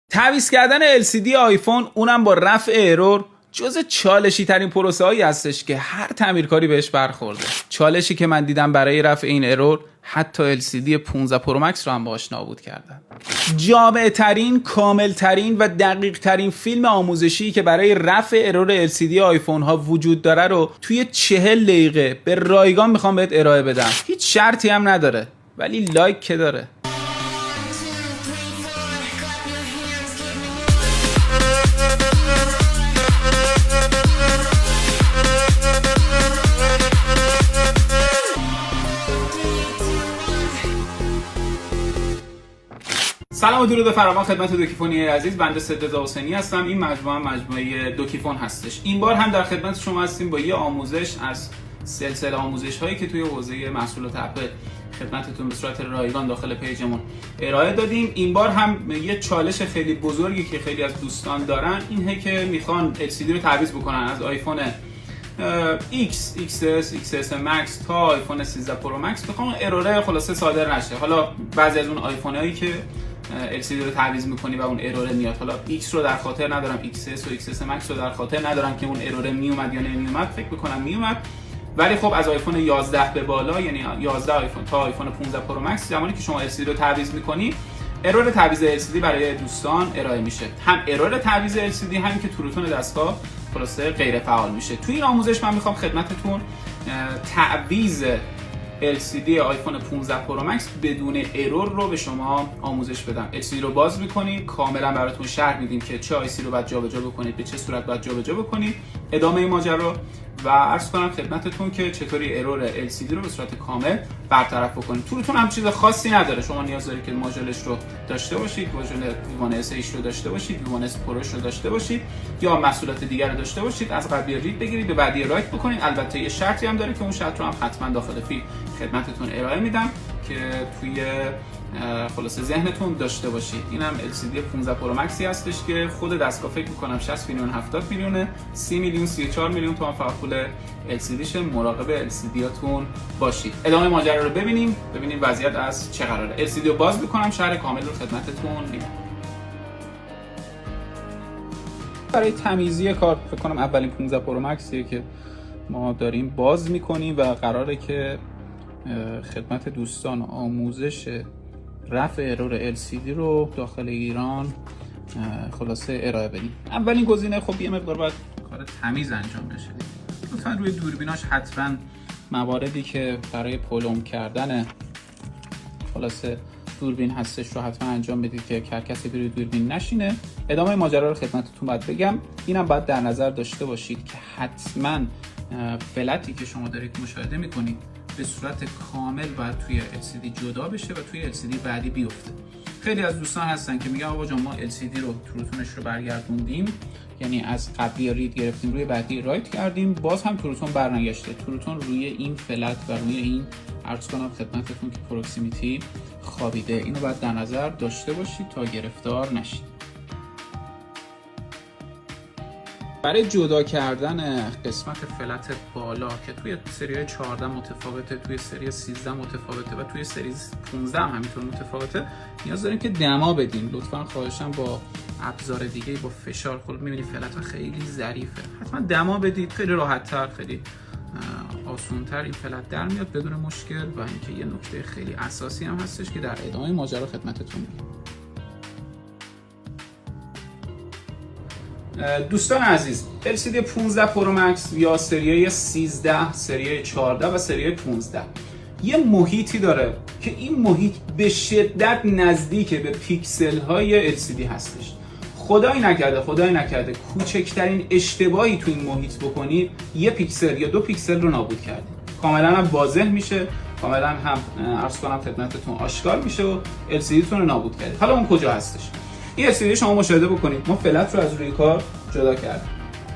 تعویض کردن LCD آیفون اونم با رفع ارور جز چالشی ترین پروسه هایی هستش که هر تعمیرکاری بهش برخورده. چالشی که من دیدم برای رفع این ارور حتی LCD 15 پرو مکس رو هم باهاش نابود کردن. جامع ترین، کامل ترین و دقیق ترین فیلم آموزشی که برای رفع ارور LCD آیفون ها وجود داره رو توی 40 دقیقه به رایگان میخوام بهت ارائه بدم. هیچ شرطی هم نداره ولی لایک که داره. سلام و درود فراوان خدمت دوکیفونی عزیز. بنده سدرزا حسینی هستم. این مجموعه دوکیفون هستش. این بار هم در خدمت شما هستیم با یه آموزش از سلسله آموزش هایی که توی حوزه محصولات اپل خدمتتون به صورت رایگان داخل پیجمون ارائه دادیم. این بار هم یه چالش خیلی بزرگی که خیلی از دوستان دارن اینه که میخوان LCD رو تعویض بکنن از آیفون X, XS, XS Max تا آیفون 13 پرو مکس. میخوام ارور خلاصه صادر نشه. حالا بعضی از اون آیفون هایی که LCD رو تعویض میکنی و اون ارور میاد، حالا X رو در خاطر ندارم، XS و XS Max رو در خاطر ندارم که اون ارور میومد یا نمیومد، فکر میکنم میومد. ولی خب از آیفون 11 به بالا، یعنی 11 آیفون تا آیفون 15 پرو مکس، زمانی که شما LCD رو تعویض میکنی ارور تعویض LCD برای دوستان ارائه میشه. هم ارور تعویض LCD هم که تروتون دستگاه خلاصه غیر فعال میشه. توی این آموزش من میخوام خدمتتون تعویض LCD آیفون 15 پرو مکس بدون ارور رو به شما آموزش بدم. LCD رو باز میکنید، کاملا براتون شرح میدیم که چه آیسی رو باید جابجا بکنید، به چه صورت باید جابجا بکنید. ادامه ماجرا و عرض کنم خدمتتون که چطوری ارور LCD رو به صورت کامل برطرف بکنید. تورتون هم چیز خاصی نداره. شما نیاز دارید که ماژولش رو داشته باشید، ماژول V1S رو داشته باشید، V1S پروش رو داشته باشید یا محصولات دیگر رو داشته باشید. از قبلی رید بگیرید، به بعدی رایت بکنید. البته یه شرطی هم داره که اون شرط رو هم حتما داخل فیلم خدمتتون ارائه میدم که توی خلاصه ذهنتون داشته باشید. اینم LCD 15 پرو مکسی هستش که خود دستگاه فکر می‌کنم 60 میلیون 70 میلیونه، 30 میلیون 34 میلیون تومان فقط پول LCD شه. مراقب LCD هاتون باشید. ادامه ماجرا رو ببینیم وضعیت از چه قراره. LCD رو باز می‌کنم، شرح کامل رو خدمتتون میدم. برای تمیزی کار فکر کنم اولین 15 پرو مکسیه که ما داریم باز می‌کنیم و قراره که خدمت دوستان آموزش رفع ارور LCD رو داخل ایران خلاصه ارائه بدیم. اولین گزینه خب یه مقدار باید کار تمیز انجام بشه. لطفا روی دوربیناش حتما مواردی که برای پلم کردن خلاصه دوربین هستش رو حتما انجام بدید که کرکسی روی دوربین نشینه. ادامه ماجرا رو خدمتتون باید بگم. اینم باید در نظر داشته باشید که حتما فلتی که شما دارید مشاهده میکنید به صورت کامل باید توی LCD جدا بشه و توی LCD بعدی بیفته. خیلی از دوستان هستن که میگن آقا جان ما LCD رو تروتونش رو برگردوندیم، یعنی از قبلی رید گرفتیم روی بعدی رایت کردیم، باز هم تروتون برنگشته. تروتون روی این فلت و روی این عرض کنم خدمتتون که پروکسیمیتی خوابیده. اینو باید در نظر داشته باشید تا گرفتار نشید. برای جدا کردن قسمت فلت بالا که توی سری 14 متفاوته، توی سری 13 متفاوته و توی سری 15 هم همینطور متفاوته، نیاز داریم که دما بدیم. لطفاً خواهشاً با ابزار دیگه با فشار، خود می‌بینید فلت خیلی ظریفه، حتما دما بدید. خیلی راحت‌تر، خیلی آسان‌تر این فلت در میاد بدون مشکل. و اینکه یه نکته خیلی اساسی هم هستش که در ادامه ماجرا خدمتتون میگم. دوستان عزیز، LCD 15 پرو مکس یا سری 13، سری 14 و سری 15 یه محیطی داره که این محیط به شدت نزدیک به پیکسل های LCD هستش. خدای نکرده کوچکترین اشتباهی تو این محیط بکنید یه پیکسل یا 2 پیکسل رو نابود کردید. کاملا هم واضح میشه، کاملا هم عرض کنم خدمتتون آشکار میشه و LCD تون رو نابود کردید. حالا اون کجا هستش؟ این LCD شما مشاهده بکنید. ما فلت رو از روی کار جدا کردیم.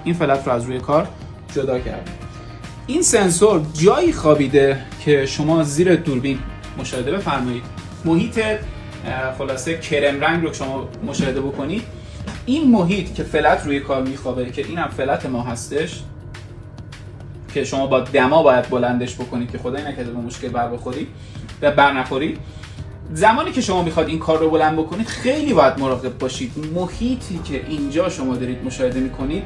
این فلت رو از روی کار جدا کردیم. این سنسور جایی خوابیده که شما زیر دوربین مشاهده بفرمایید. محیط خلاصه کرم رنگ رو شما مشاهده بکنید. این محیط که فلت روی کار میخوابه که اینم فلت ما هستش که شما با دما باید بلندش بکنید که خدای نکرده به مشکل بر نخورید. زمانی که شما میخواد این کار رو بلند بکنید خیلی باید مراقب باشید. محیطی که اینجا شما دارید مشاهده میکنید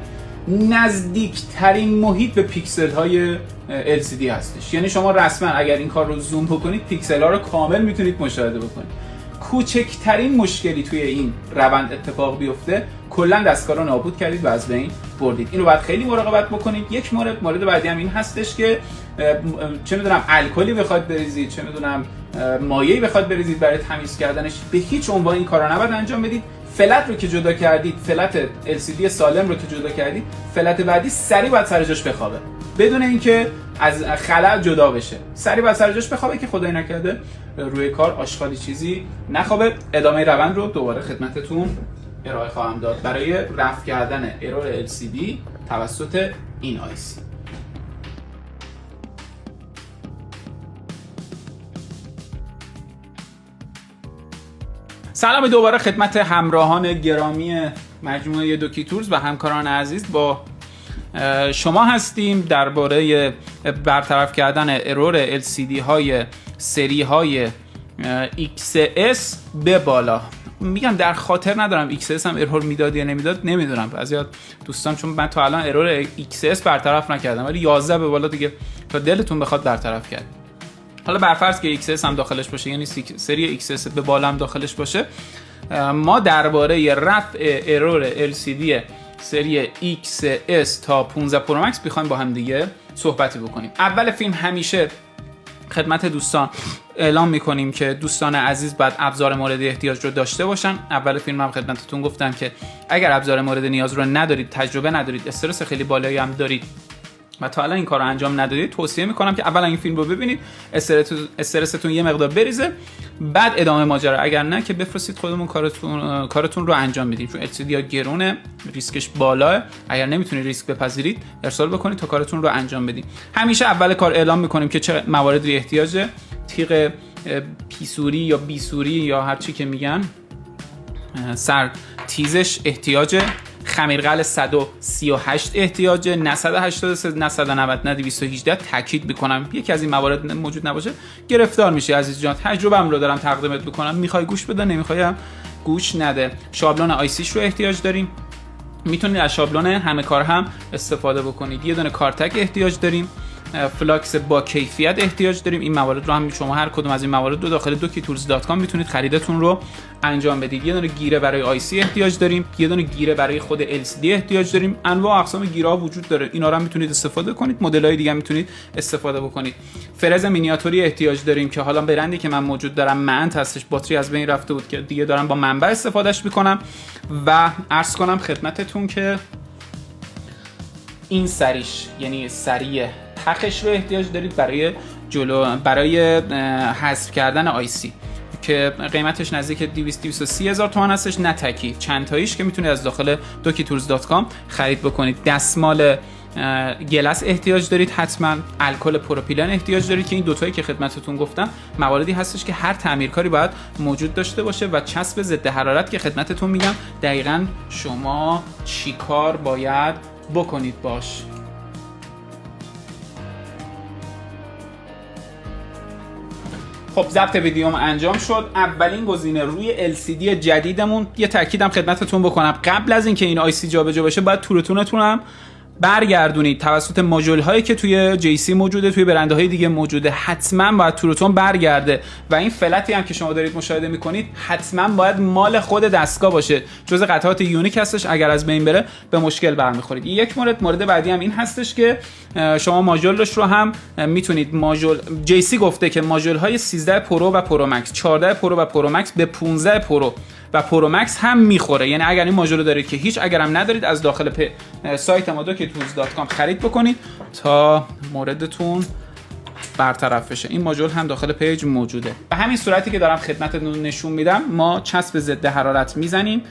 نزدیکترین محیط به پیکسل های LCD هستش. یعنی شما رسما اگر این کار رو زوم بکنید پیکسل ها رو کامل میتونید مشاهده بکنید. کوچکترین مشکلی توی این روند اتفاق بیفته کلا دستگاه رو نابود کردید و از بین بردید. اینو باید خیلی مراقبت بکنید. یک مورد بعدی هم این هستش که چه میدونم الکلی بخواد بریزید، چه میدونم مایعی بخواد بریزید برای تمیز کردنش، به هیچ عنوان این کارا نباید انجام بدید. فلت رو که جدا کردید، فلت LCD سالم رو که جدا کردید، فلت بعدی سریع باید سر جاش بخوابه بدون اینکه از خلأ جدا بشه. سریع باید سر جاش بخوابه که خدای نکرده روی کار آشغالی چیزی نخوابه. ادامه روند رو دوباره خدمتتون ارائه خواهم داد برای رفع کردن ارور LCD توسط این IC. سلام دوباره خدمت همراهان گرامی مجموعه دوکی تولز و همکاران عزیز. با شما هستیم درباره برطرف کردن ارور LCD های سری های XS به بالا. میگم در خاطر ندارم XS هم ارور میداد یا نمیداد، نمیدونم. بعضی دوستان چون من تا الان ارور XS برطرف نکردم ولی 11 به بالا دیگه تا دلتون بخواد برطرف کرد. حالا برفرض که XS هم داخلش باشه، یعنی سری XS به بالا هم داخلش باشه، ما درباره رفع ارور LCD سری XS تا 15 پرو مکس بخوایم با هم دیگه صحبتی بکنیم. اول فیلم همیشه خدمت دوستان اعلام میکنیم که دوستان عزیز باید ابزار مورد احتیاج رو داشته باشن. اول فیلم هم خدمتتون گفتم که اگر ابزار مورد نیاز رو ندارید، تجربه ندارید، استرس خیلی بالایی هم دارید و تا الان این کار رو انجام ندادید، توصیه میکنم که اولا این فیلم رو ببینید، استرستون یه مقدار بریزه، بعد ادامه ماجرا. اگر نه که بفرستید خودمون کارتون رو انجام بدید، چون LCD ها گرونه، ریسکش بالاه. اگر نمیتونید ریسک بپذیرید ارسال بکنید تا کارتون رو انجام بدید. همیشه اول کار اعلام میکنیم که چه مواردی احتیاجه. تیغ پیسوری یا بیسوری یا هر چی که میگن، سر تیزش احتیاجه، خمیرقل 138 احتیاجه، نه 183 نه 190 نه 218. تاکید میکنم یکی از این موارد موجود نباشه گرفتار میشی عزیز جان. تجربه‌ام رو دارم تقدیمت میکنم، میخوای گوش بده، نمیخوای هم گوش نده. شابلون آیسیش رو احتیاج داریم، میتونید از شابلون همه کار هم استفاده بکنید. یه دونه کارتک احتیاج داریم، فلاکس با کیفیت احتیاج داریم. این موارد رو هم شما هر کدوم از این موارد رو داخل dokitools.com میتونید خریدتون رو انجام بدید. یه دونه گیره برای آیسی احتیاج داریم، یه دونه گیره برای خود LCD احتیاج داریم. انواع و اقسام گیره‌ها وجود داره، اینا رو هم میتونید استفاده کنید، مدل‌های دیگه هم میتونید استفاده بکنید. فرز مینیاتوری احتیاج داریم که حالا برندی که من موجود دارم منت هستش، باتری از بین رفته بود که دیگه دارم با منبع استفادهش میکنم. و عرض کنم خدمتتون که این سریش، یعنی سری تخش رو احتیاج دارید برای حذف کردن آیسی که قیمتش نزدیک 230 هزار تومان هستش. نه تکی، چند تاییش که میتونید از داخل dokitools.com خرید بکنید. دستمال گلس احتیاج دارید، حتما الکل پروپیلن احتیاج دارید که این دوتایی که خدمتتون گفتم مواردی هستش که هر تعمیرکاری باید موجود داشته باشه. و چسب ضد حرارت که خدمتتون میگم دقیقاً شما چی کار باید بکنید باش. خب ضبط ویدیوم انجام شد. اولین گزینه روی LCD جدیدمون، یه تاکیدم خدمتتون بکنم، قبل از اینکه این آیسی جابجا بشه باید تورتونتون هم برگردونید توسط ماژول هایی که توی JC موجوده، توی برندهای دیگه موجوده. حتما باید تورتون برگرده و این فلتی هم که شما دارید مشاهده میکنید حتما باید مال خود دستگاه باشه، جزء قطعات یونیک هستش. اگر از بین بره به مشکل برمیخورید. یک مورد بعدی هم این هستش که شما ماژولش رو هم میتونید، ماژول JC گفته که ماژول های 13 پرو و پرو مکس، 14 پرو و پرو مکس به 15 پرو و پرو مکس هم میخوره. یعنی اگر این ماژول رو دارید که هیچ، اگرم ندارید از داخل سایت ما dokitools.com خرید بکنید تا موردتون برطرف بشه. این ماژول هم داخل پیج موجوده. به همین صورتی که دارم خدمتتون نشون میدم ما چسب ضد حرارت میزنیم.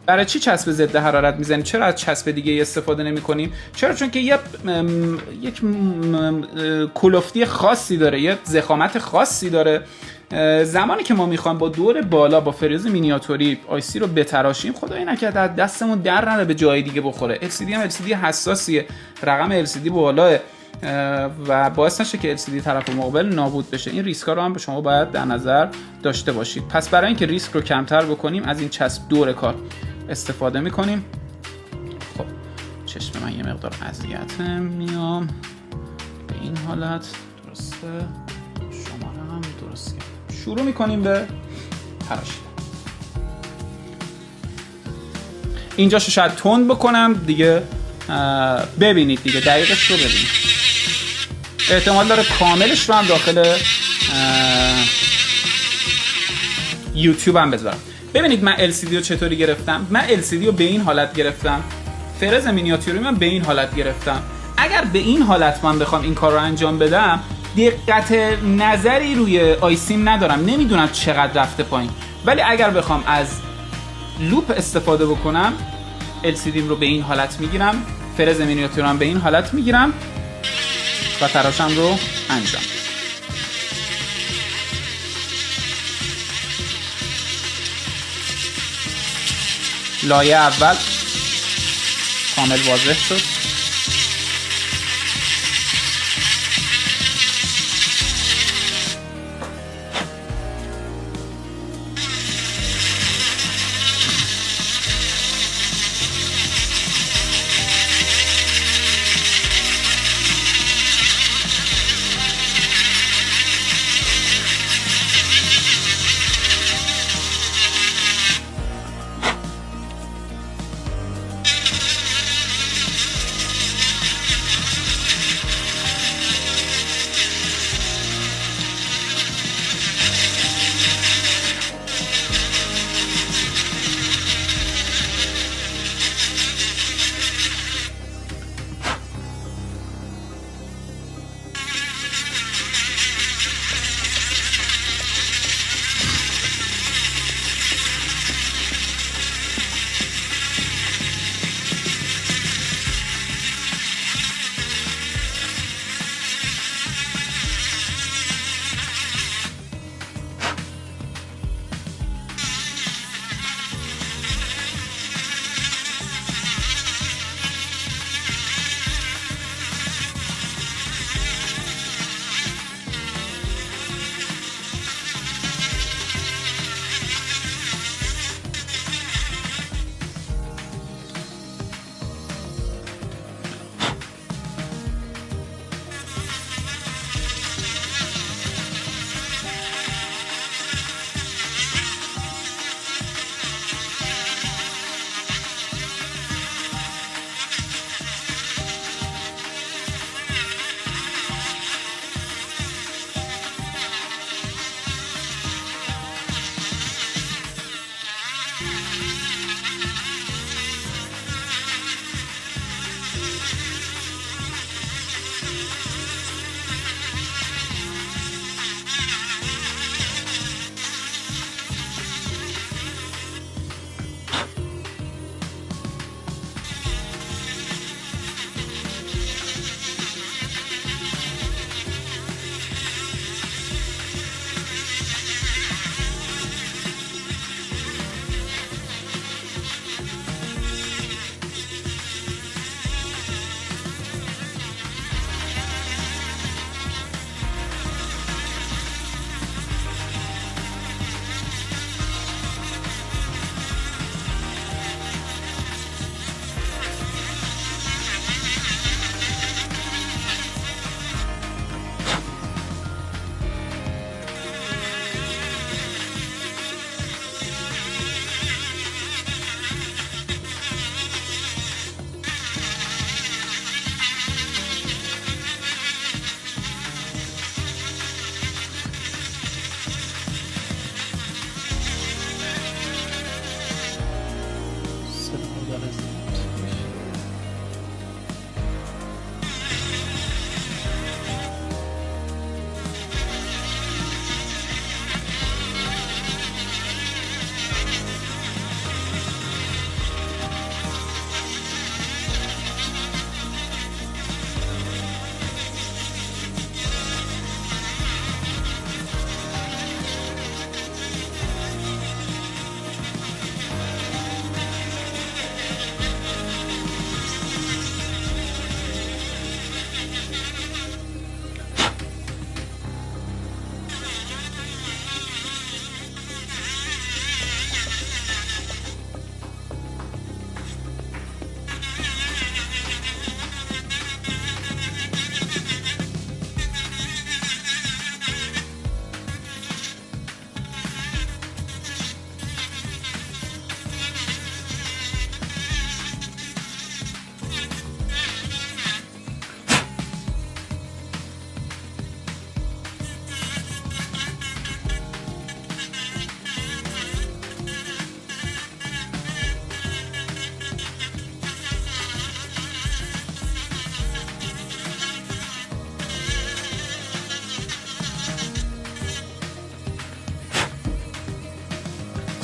برای چی چسب ضد حرارت میزنیم؟ چرا از چسب دیگه استفاده نمی‌کنیم؟ چرا؟ چون که یک کلفتی خاصی داره، یک ضخامت خاصی داره. زمانی که ما میخوایم با دور بالا با فریز مینیاتوری آیسی رو بتراشیم، خدای نکرده دستمون در نره به جای دیگه بخوره. LCD هم LCD حساسیه، رقم LCD بالاه، و باعث نشه که LCD طرف مقابل نابود بشه. این ریسکا رو هم به شما باید در نظر داشته باشید. پس برای اینکه ریسک رو کمتر بکنیم از این چسب دور کار استفاده میکنیم. خب چشم من یه مقدار اذیت میام به این حالت، درسته؟ شماره هم درست کردم. شروع میکنیم به تراشیدن. اینجاشو شاید تند بکنم دیگه، ببینید دیگه دقیقش رو ببینید. احتمال داره کاملش رو هم داخل یوتیوب هم بذارم. ببینید من LCD رو چطوری گرفتم. من LCD رو به این حالت گرفتم، فرز مینیاتوری من به این حالت گرفتم. اگر به این حالت من بخوام این کار رو انجام بدم، دقت نظری روی آیسیم ندارم، نمیدونم چقدر رفته پایین. ولی اگر بخوام از لوپ استفاده بکنم، LCD رو به این حالت میگیرم، فرز مینیاتورم به این حالت میگیرم و تراشم رو انجام. لایه اول کامل واضح شد.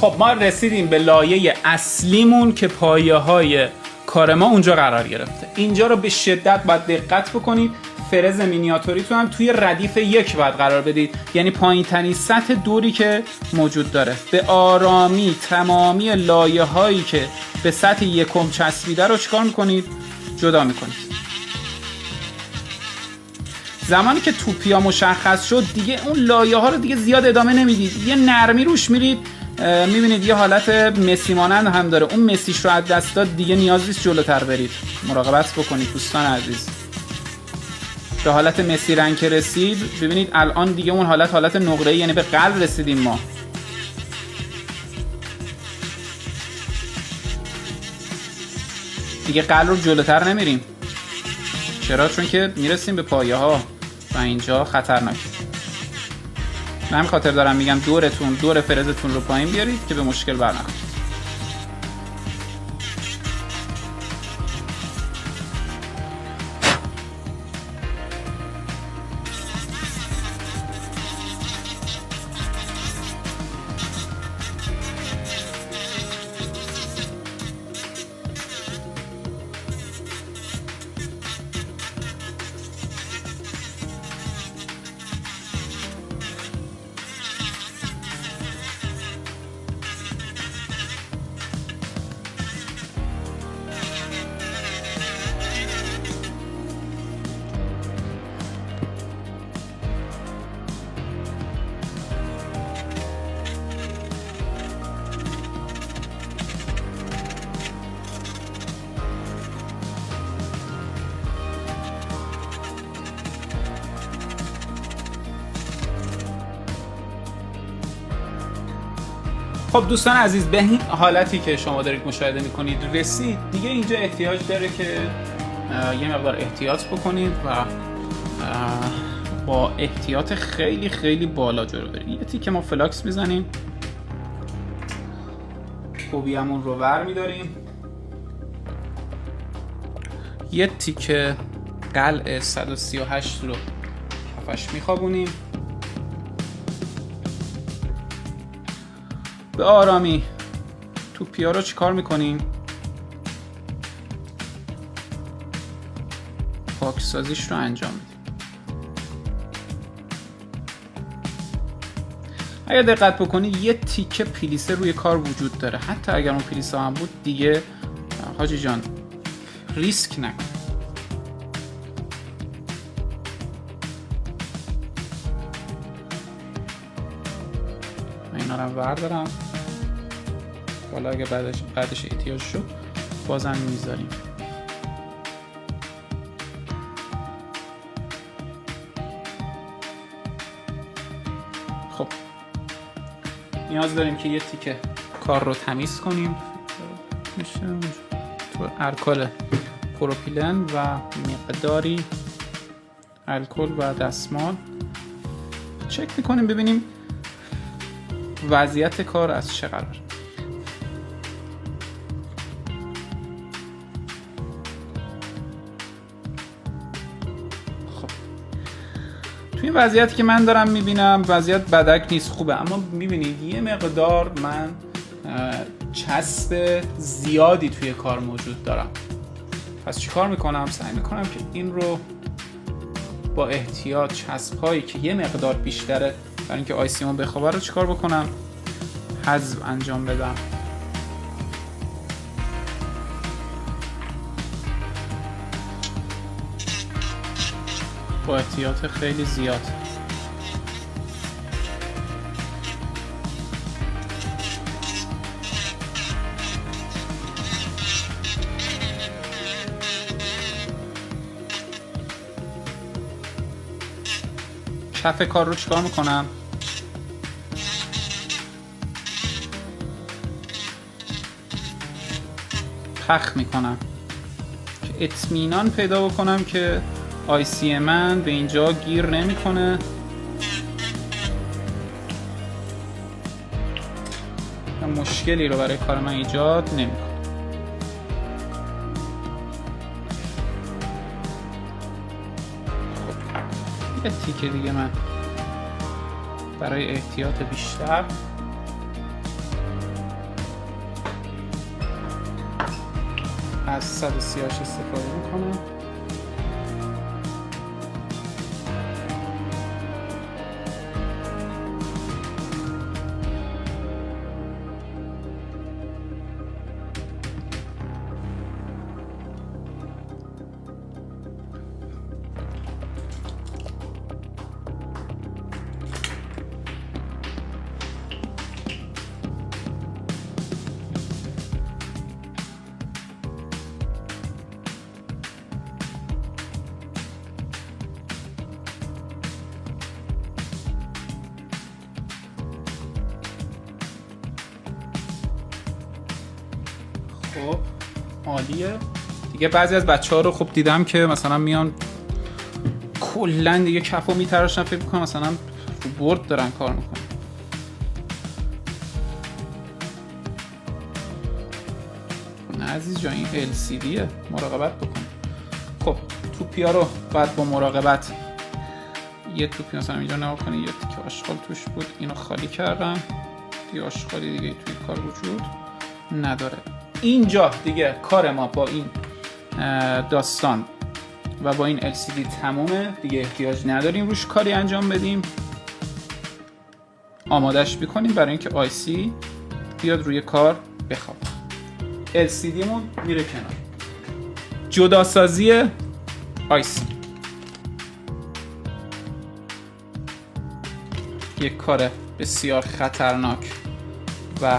خب ما رسیدیم به لایه اصلیمون که پایه های کار ما اونجا قرار گرفته. اینجا رو به شدت باید دقت بکنید. فرز مینیاتوریتون هم توی ردیف 1 باید قرار بدید، یعنی پایین ترین سطح دوری که موجود داره. به آرامی تمامی لایه هایی که به سطح 1 چسبیده رو چیکار میکنید؟ جدا میکنید. زمانی که توپیا مشخص شد دیگه اون لایه ها رو دیگه زیاد ادامه نمیدید، یه نرمی روش میرید. میبینید یه حالت مسی مانند هم داره. اون مسیش رو از دست داد، دیگه نیاز نیست جلوتر برید. مراقبت بکنید دوستان عزیز. به حالت مسی رنگ که رسید، ببینید الان دیگه اون حالت نقره‌ای، یعنی به قلب رسیدیم ما. دیگه قلب رو جلوتر نمیریم. چرا؟ چون که میرسیم به پایه ها و اینجا خطرناکه. من همین خاطر دارم میگم دور فرزتون رو پایین بیارید که به مشکل برنخورید. خب دوستان عزیز، به این حالتی که شما دارید مشاهده میکنید رسید. دیگه اینجا احتیاج داره که یه مقدار احتیاط بکنید و با احتیاط خیلی خیلی بالا جلو برید. یه تیکه ما فلاکس میزنیم، کوبیمون رو ور میداریم، یه تیکه قلع 138 رو کفش میخوابونیم. به آرامی توپیا رو چیکار میکنیم؟ پاکسازیش رو انجام میدیم. اگر دقت بکنید یه تیکه پلیسه روی کار وجود داره. حتی اگر اون پلیسه هم بود دیگه حاجی جان ریسک نکن. من اینا رو بردارم، حالا اگه بعدش احتیاج شد بازم میذاریم. خب نیاز داریم که یه تیکه کار رو تمیز کنیم. میشه تو الکل پروپیلن و مقداری الکل و دستمال چک میکنیم ببینیم وضعیت کار از چه قرار. خب توی وضعیتی که من دارم میبینم وضعیت بدک نیست، خوبه، اما میبینید یه مقدار من چسب زیادی توی کار موجود دارم. پس چی کار میکنم؟ سعی میکنم که این رو با احتیاط چسب هایی که یه مقدار بیشتره برای اینکه آیسیمو بخوابه رو چیکار بکنم؟ حذف انجام بدم. با احتیاط خیلی زیاد. کف کار رو چیکار میکنم؟ پخ میکنم که اطمینان پیدا بکنم که آیسی من به اینجا گیر نمیکنه. مشکلی رو برای کار من ایجاد نمیکنه. خب یه تیکه دیگه من برای احتیاط بیشتر از 138 استفاده میکنم. خب عالیه دیگه. بعضی از بچه‌ها رو خب دیدم که مثلا میان کلا دیگه کفو میتراشن، فکر می‌کنم مثلا رو برد دارن کار میکنن. نه عزیز جان، این LCDه، مراقبت بکن. خب توپیا رو باید با مراقبت، یه توپی مثلا اینجا نگاه کنی یه تیکه آشغال توش بود، اینو خالی کردم دیگه، آشغالی دیگه توی کار وجود نداره. اینجا دیگه کار ما با این داستان و با این LCD تمومه دیگه، احتیاج نداریم روش کاری انجام بدیم. آمادش بکنیم برای اینکه آیسی بیاد روی کار بخواب. LCD مون میره کنار. جداسازی آیسی یک کار بسیار خطرناک و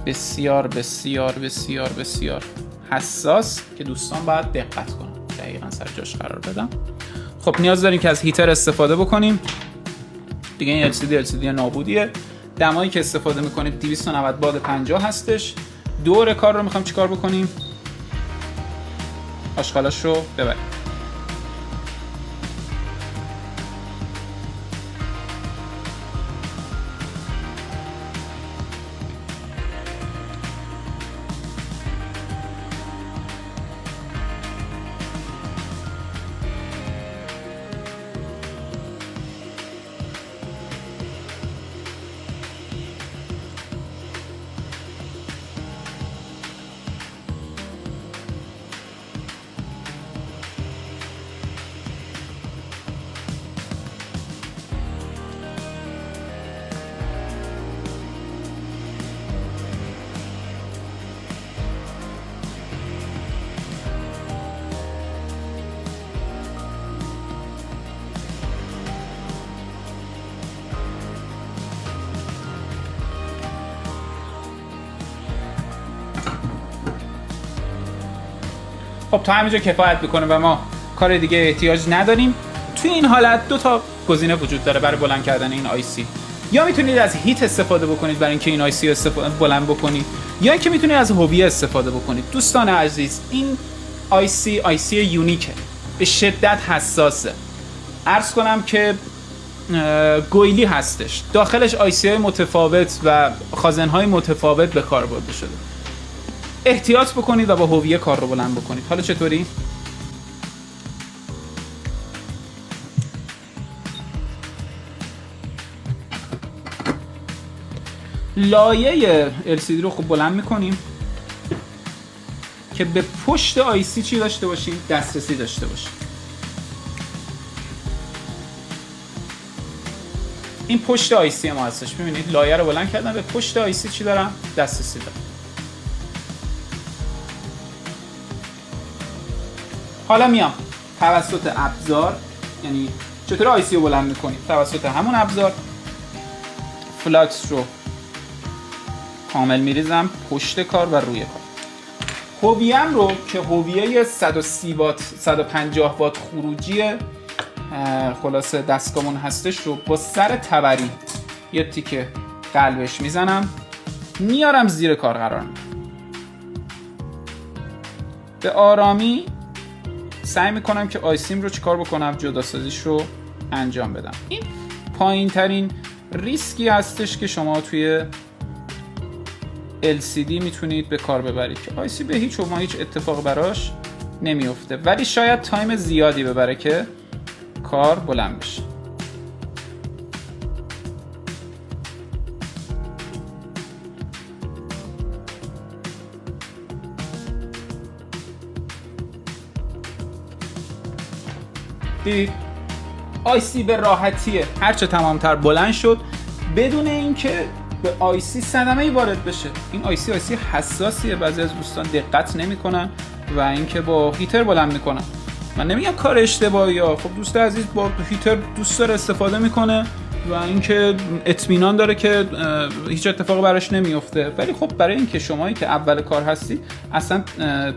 بسیار بسیار بسیار بسیار حساس که دوستان باید دقت کنن، دقیقاً سر جاش قرار بدم. خب نیاز داریم که از هیتر استفاده بکنیم دیگه. این LCD نابودیه. دمایی که استفاده میکنیم 290 باد 50 هستش. دور کار رو میخوام چیکار بکنیم؟ آشغالاش رو ببریم. خب تا همینجا کفایت میکنه و ما کار دیگه احتیاج نداریم. توی این حالت دو تا گزینه وجود داره برای بلند کردن این آیسی. یا میتونید از هیت استفاده بکنید برای اینکه این آیسی بلند بکنید، یا اینکه میتونید از هویه استفاده بکنید. دوستان عزیز این آیسی یونیکه، به شدت حساسه. عرض کنم که گویلی هستش، داخلش آیسی های متفاوت و خازن های متفاوت به کار برده شده. احتیاط بکنید و با هویه کار رو بلند بکنید. حالا چطوری؟ لایه LCD رو خوب بلند میکنیم که به پشت آیسی چی داشته باشیم؟ دسترسی داشته باشیم. این پشت آیسی ما هستش. ببینید لایه رو بلند کردم، به پشت آیسی چی دارم؟ دسترسی دارم. حالا میام توسط ابزار، یعنی چطور آیسی رو بلند میکنیم؟ توسط همون ابزار فلاکس رو کامل میریزم پشت کار و روی کار. هویه‌ام رو که هویه 130 وات 150 وات خروجی خلاصه دستگاهمون هستش رو با سر تبری یه تیکه قلبش میزنم، میارم زیر کار قرار میدم. به آرامی سعی میکنم که آیسیم رو چیکار بکنم؟ جداسازیش رو انجام بدم. این پایین ترین ریسکی هستش که شما توی LCD میتونید به کار ببرید که آیسی به هیچ عنوان هیچ اتفاق براش نمیفته، ولی شاید تایم زیادی ببره که کار بلند بشه. دیدید آیسی به راحتیه هرچه تمامتر بلند شد بدون اینکه به آیسی صدمه‌ای وارد بشه. این آیسی حساسیه، بعضی از دوستان دقت نمی‌کنن و اینکه با هیتر بلند میکنن. من نمیگم کار اشتباهیه، خب دوست عزیز با هیتر دوست داره استفاده میکنه و اینکه اطمینان داره که هیچ اتفاقی براش نمیفته، ولی خب برای اینکه شمایی که اول کار هستی اصلا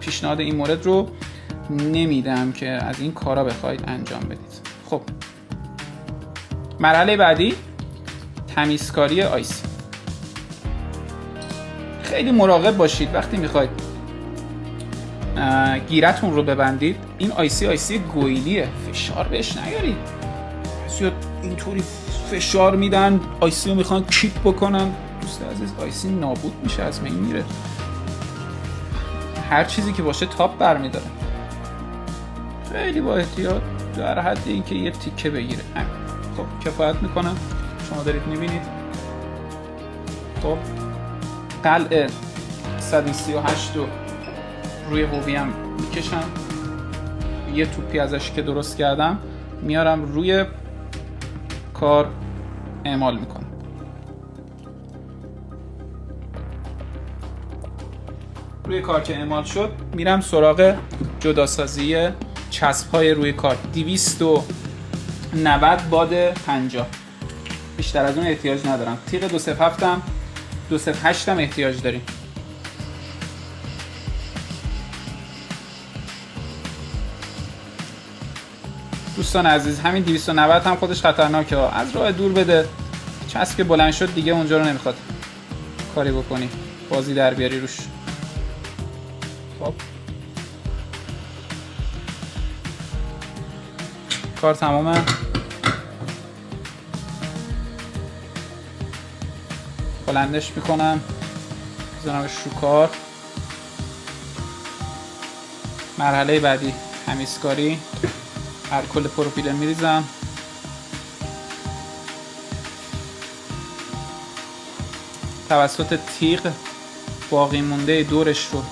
پیشنهاد این مورد رو نمیدم که از این کارا بخواید انجام بدید. خب مرحله بعدی تمیزکاری آیسی. خیلی مراقب باشید وقتی میخواید گیرتون رو ببندید. این آیسی گویلیه، فشار بهش نیارید. زیاد اینطوری فشار میدن آیسی رو میخوان کیپ بکنن، دوست عزیز آیسی نابود میشه، از بین میره. هر چیزی که باشه تاپ برمیداره. خیلی با احتیاط در حد اینکه یه تیکه بگیره. خب کفایت میکنم، شما دارید میبینید. خب قلعه 138 رو روی هویم میکشم، یه توپی ازش که درست کردم میارم روی کار اعمال میکنم. روی کار که اعمال شد میرم سراغ جداسازی چسب‌های روی کار. 290 باد 50، بیشتر از اون احتیاج ندارم. تیغ 207 هم 208 هم احتیاج داریم. دوستان عزیز همین 290 هم خودش خطرناکه، از راه دور بده. چسب بلند شد دیگه اونجا رو نمیخواد کاری بکنی، بازی در بیاری روش. خب کار تمامه. بلندش میکنم، بزنمش رو کار. مرحله بعدی تمیزکاری. الکل پروپیلن میریزم، توسط تیغ باقی مونده دورش رو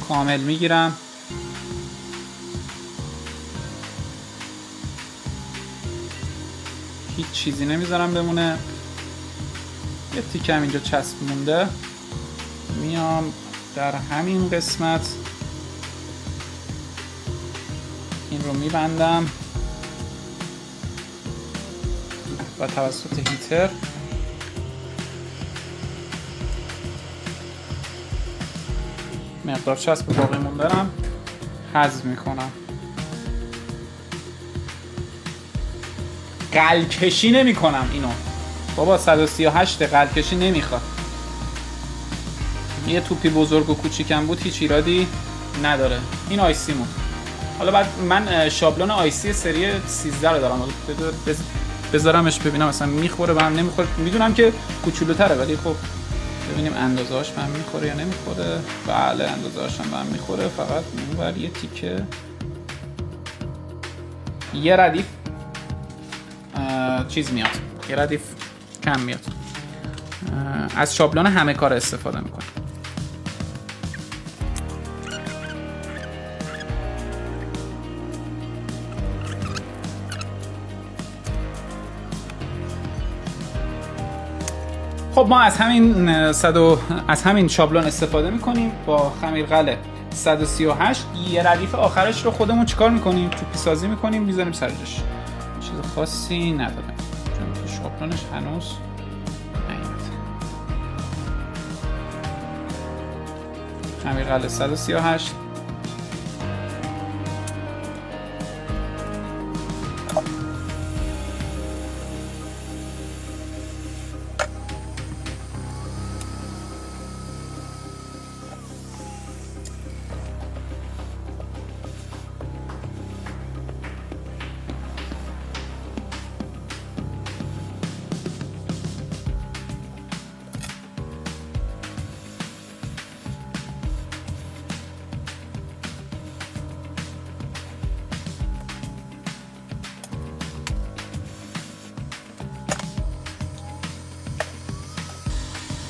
کامل میگیرم. هیچ چیزی نمیذارم بمونه. یه تیکه هم اینجا چسب مونده، میام در همین قسمت این رو میبندم و توسط هیتر مقدار چسب باقی مونده‌ام حذف میکنم. قلکشی نمی کنم اینو بابا، 138 قلکشی نمیخواد. یه توپی بزرگ و کوچیکم بود هیچ ایرادی نداره. این آیسی مون. حالا بعد من شابلون آیسی سری 13 رو دارم، بذارمش ببینم مثلا میخوره به هم نمیخوره. میدونم که کوچولوتره ولی خب ببینیم اندازه‌اش به هم میخوره یا نمیخوره. بله اندازه‌اش هم به هم میخوره، فقط اونور یه تیکه یه ردیف چیز میاد، یه ردیف کم میاد. از شابلون همه کار استفاده میکنم. خب ما از همین شابلون استفاده میکنیم با خمیرقله 138. یه ردیف آخرش رو خودمون چیکار میکنیم؟ توپی سازی میکنیم، میذاریم سرش. چیز خاصی نداره چون که شابلونش هنوز نیومده. خمیرقله 138.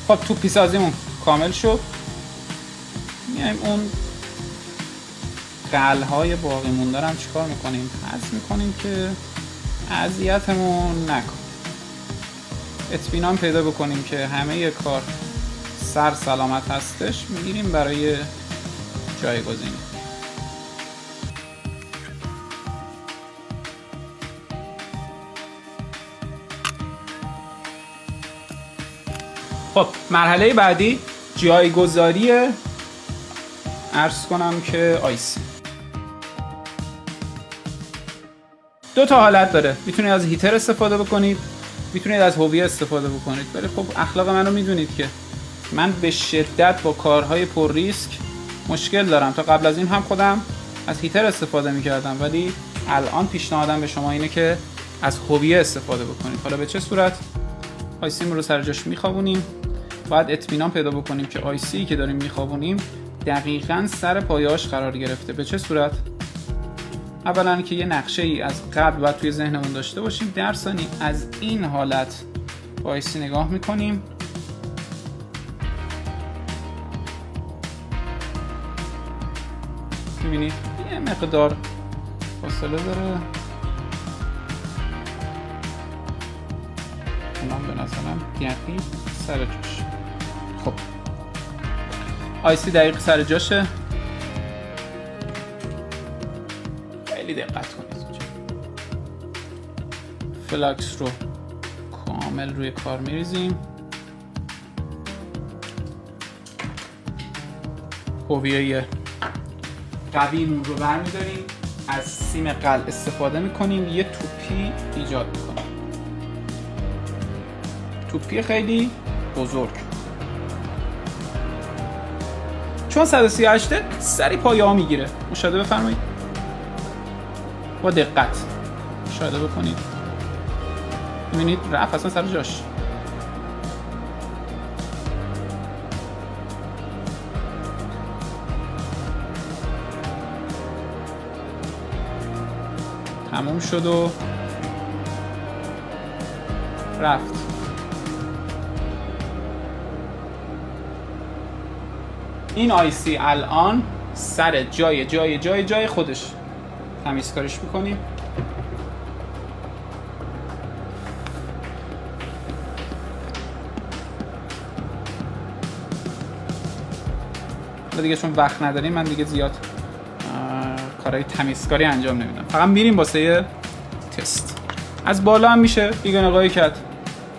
خب توپی سازیمون کامل شد. میایم اون قلهای باقی مونده رو چیکار میکنیم؟ حذف میکنیم که اذیتمون نکنه. اطمینان پیدا بکنیم که همه کار سر سلامت هستش، میگیریم برای جایگزینی. خب مرحله بعدی جایگذاری عرض کنم که آیسی. دو تا حالت داره، میتونید از هیتر استفاده بکنید، میتونید از هویه استفاده بکنید. ولی خب اخلاق منو میدونید که من به شدت با کارهای پر ریسک مشکل دارم. تا قبل از این هم خودم از هیتر استفاده میکردم، ولی الان پیشنهادم به شما اینه که از هویه استفاده بکنید. حالا به چه صورت؟ آیسی رو سر جاش میخوابونیم. باید اطمینان پیدا بکنیم که آیسی که داریم میخوابونیم دقیقاً سر پایه‌اش قرار گرفته. به چه صورت؟ اولا که یه نقشه ای از قبل باید توی ذهنمون داشته باشیم. در ثانی از این حالت با آیسی نگاه میکنیم. میبینید یه مقدار فاصله داره. اونم به نظرم دقیق سر جاش. خب آیسی دقیق سر جاشه. خیلی دقت کنید. فلاکس رو کامل روی کار میریزیم. هویه قویمون رو برمیداریم، از سیم قلب استفاده میکنیم، یه توپی ایجاد میکنیم. توپی خیلی بزرگ، چون 138 سری پایه ها میگیره. مشاهده بفرمایید، با دقت مشاهده بکنید. میبینید رفت اصلا سر جاش. تموم شد و رفت. این آیسی الان سر جای خودش. تمیزکاریش میکنیم. دیگه چون وقت نداریم من دیگه زیاد کارهای تمیزکاری انجام نمیدم. فقط میریم واسه تست. از بالا هم میشه دیگه نگاهی کرد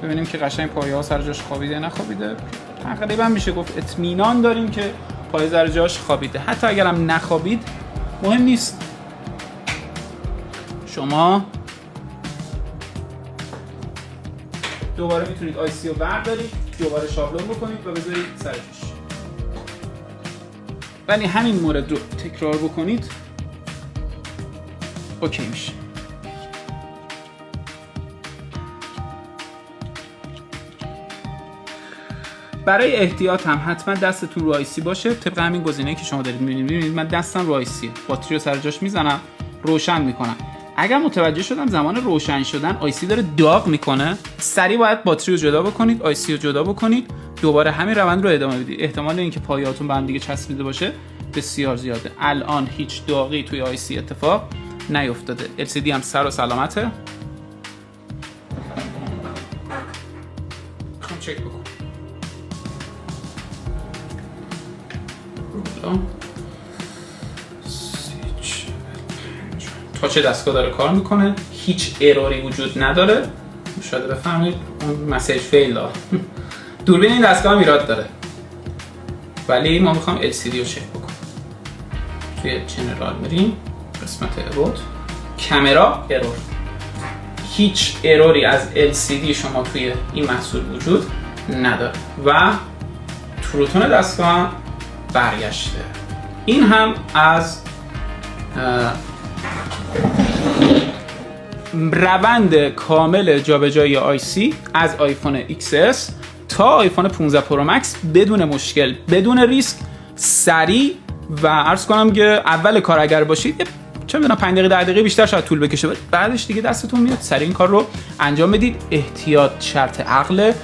ببینیم که قشنگ پایه ها سر جاش خوابیده نخوابیده. تقریبا میشه گفت اطمینان داریم که پایه سر جاش خوابیده. حتی اگرم نخوابید مهم نیست. شما دوباره میتونید آیسی رو بردارید، دوباره شابلون بکنید و بذارید سر جاش. ولی همین مورد رو تکرار بکنید اوکی میشه. برای احتیاط هم حتما دستتون رو آیسی باشه. طبق همین گزینه‌ای که شما دارید می‌بینید من دستم رو آیسیه. باتری رو سر جاش میزنم، روشن میکنم. اگر متوجه شدم زمان روشن شدن آیسی داره داغ میکنه، سریع باید باتری رو جدا بکنید، آیسی رو جدا بکنید، دوباره همین روند رو ادامه بدید. احتمال اینکه پایه‌هاتون به هم دیگه چسبیده باشه بسیار زیاده. الان هیچ داغی توی آیسی اتفاق نیفتاده. LCD هم سر و سلامته. میخوام چک بکنم. تاچ دستگاه داره کار میکنه، هیچ اروری وجود نداره. شاید بفهمید اون مسیج فیل داره. دوربین این دستگاه هم ایراد داره، ولی ما میخوام LCD رو چک بکنم. توی جنرال میریم قسمت ابوت، کامرا ارور. هیچ اروری از LCD شما توی این محصول وجود نداره و تروتون دستگاه هم برگشته. این هم از روند کامل جابجایی آیسی از آیفون XS تا آیفون 15 پرو مکس بدون مشکل، بدون ریسک، سریع و عرض کنم که اول کار اگر باشید چه میدونم 5 دقیقه 10 دقیقه بیشتر شاید طول بکشه، بعدش دیگه دستتون میاد سریع این کار رو انجام بدید. احتیاط شرط عقله.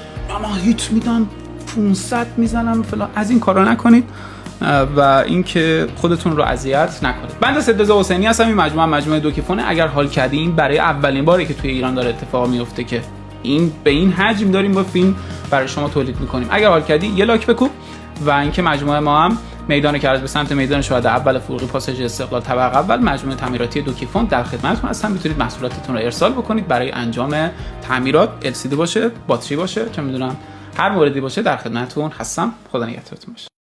من هیت میدم 500 میزنم فلان، از این کارا نکنید. و اینکه خودتون رو اذیت نکنید. بنده سید رضا حسینی هستم. این مجموعه دوکیفونه. اگر حال کردین برای اولین باری که توی ایران داره اتفاق میفته که این به این حجم داریم با فیلم برای شما تولید میکنیم. اگر حال کردی یه لاک بکوب. و اینکه مجموعه ما هم میدان کرج به سمت میدان شهدا اول فروغی پاساژ استقلال طبقه اول مجموعه تعمیراتی دوکیفون در خدمتتون هستم. میتونید محصولاتتون رو ارسال بکنید برای انجام تعمیرات. LCD باشه، باتری باشه، چه میدونم هر موردی باشه در خدمتتون هستم. خدا نگهدارتون باشه.